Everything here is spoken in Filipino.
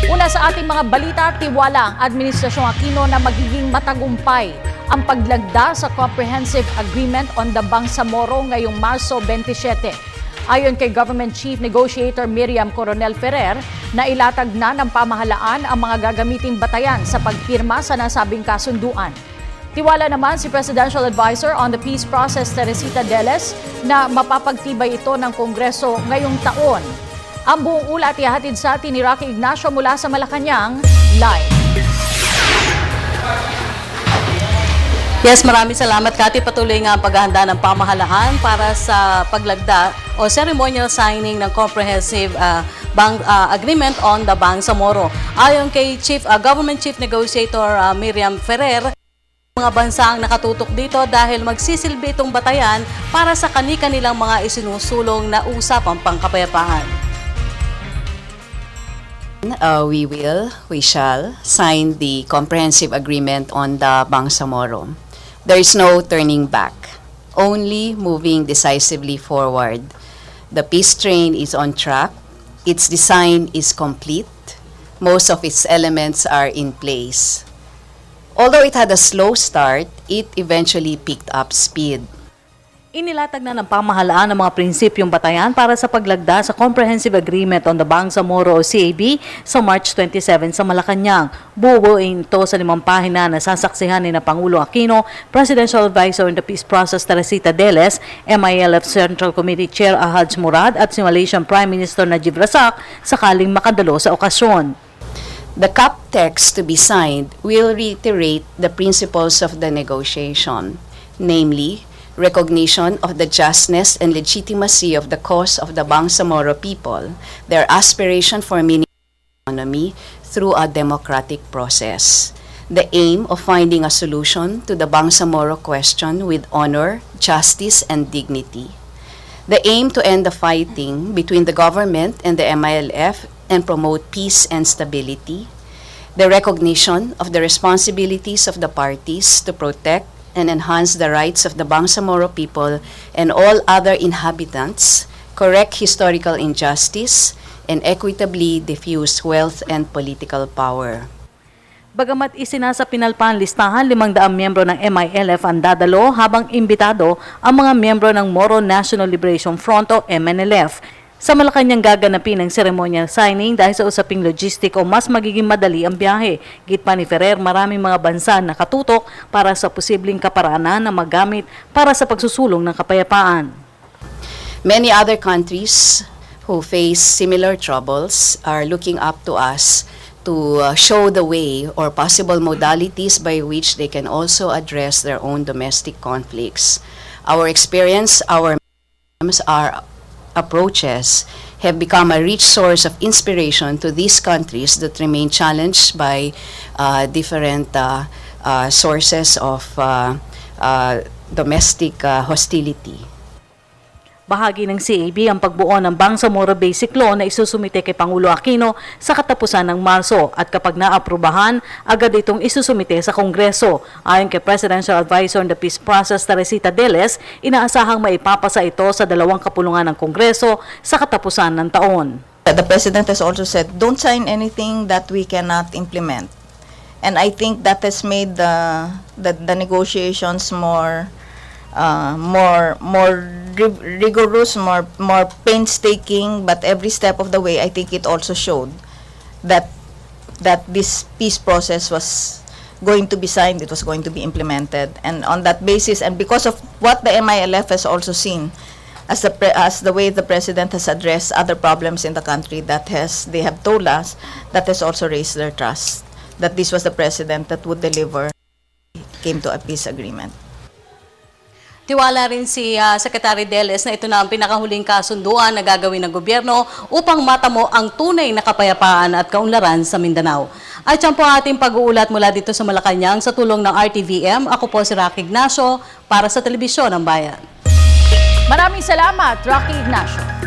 Una sa ating mga balita, tiwala ang Administrasyong Aquino na magiging matagumpay ang paglagda sa Comprehensive Agreement on the Bangsamoro ngayong Marso 27. Ayon kay Government Chief Negotiator Miriam Coronel Ferrer, nailatag na ng pamahalaan ang mga gagamiting batayan sa pagpirma sa nasabing kasunduan. Tiwala naman si Presidential Advisor on the Peace Process Teresita Deles na mapapagtibay ito ng Kongreso ngayong taon. Ang buong ulat ihahatid sa atin ni Rocky Ignacio mula sa Malacanang, live. Yes, maraming salamat, Kati. Patuloy nga ang paghahanda ng pamahalaan para sa paglagda o ceremonial signing ng Comprehensive Agreement on the Bangsamoro. Ayon kay Government Chief Negotiator Miriam Ferrer, mga bansa ang nakatutok dito dahil magsisilbi itong batayan para sa kani-kanilang mga isinusulong na usapang pangkapayapaan. We shall sign the comprehensive agreement on the Bangsamoro. There is no turning back, only moving decisively forward. The peace train is on track. Its design is complete. Most of its elements are in place. Although it had a slow start, it eventually picked up speed. Inilatag na ng pamahalaan ang mga prinsipyong batayan para sa paglagda sa Comprehensive Agreement on the Bangsamoro o CAB sa March 27 sa Malacanang. Bubuuin ito sa 5 pahina na sasaksihan ni Pangulo Aquino, Presidential Advisor on the Peace Process Teresita Deles, MILF Central Committee Chair Ahaj Murad at si Malaysian Prime Minister Najib Razak sakaling makadalo sa okasyon. The CAP text to be signed will reiterate the principles of the negotiation, namely, recognition of the justness and legitimacy of the cause of the Bangsamoro people, their aspiration for meaningful autonomy through a democratic process, the aim of finding a solution to the Bangsamoro question with honor, justice, and dignity, the aim to end the fighting between the government and the MILF and promote peace and stability, the recognition of the responsibilities of the parties to protect and enhance the rights of the Bangsamoro people and all other inhabitants, correct historical injustice, and equitably diffuse wealth and political power. Bagamat isinasa pinalpan listahan 500 miyembro ng MILF ang dadalo habang imbitado ang mga miyembro ng Moro National Liberation Front o MNLF. Sa Malacanang gaganapin ang ceremonial signing dahil sa usaping logistic o mas magiging madali ang biyahe. Git pa ni Ferrer, maraming mga bansa nakatutok para sa posibleng kaparaanan na magamit para sa pagsusulong ng kapayapaan. Many other countries who face similar troubles are looking up to us to show the way or possible modalities by which they can also address their own domestic conflicts. Our experience, our approaches have become a rich source of inspiration to these countries that remain challenged by different sources of domestic hostility. Bahagi ng CAB ang pagbuo ng Bangsamoro Basic Law na isusumite kay Pangulo Aquino sa katapusan ng Marso at kapag naaprubahan, agad itong isusumite sa Kongreso. Ayon kay Presidential Advisor on the Peace Process Teresita Deles, inaasahang maipapasa ito sa 2 kapulungan ng Kongreso sa katapusan ng taon. The President has also said, don't sign anything that we cannot implement. And I think that has made the negotiations more rigorous, more painstaking, but every step of the way, I think it also showed that this peace process was going to be signed, it was going to be implemented, and on that basis, and because of what the MILF has also seen as the way the President has addressed other problems in the country, they have told us that has also raised their trust that this was the President that would deliver, came to a peace agreement. Tiwala rin si Secretary Deles na ito na ang pinakahuling kasunduan na gagawin ng gobyerno upang matamo ang tunay na kapayapaan at kaunlaran sa Mindanao. At yan po ating pag-uulat mula dito sa Malacanang sa tulong ng RTVM. Ako po si Rocky Ignacio para sa Telebisyon ng Bayan. Maraming salamat, Rocky Ignacio.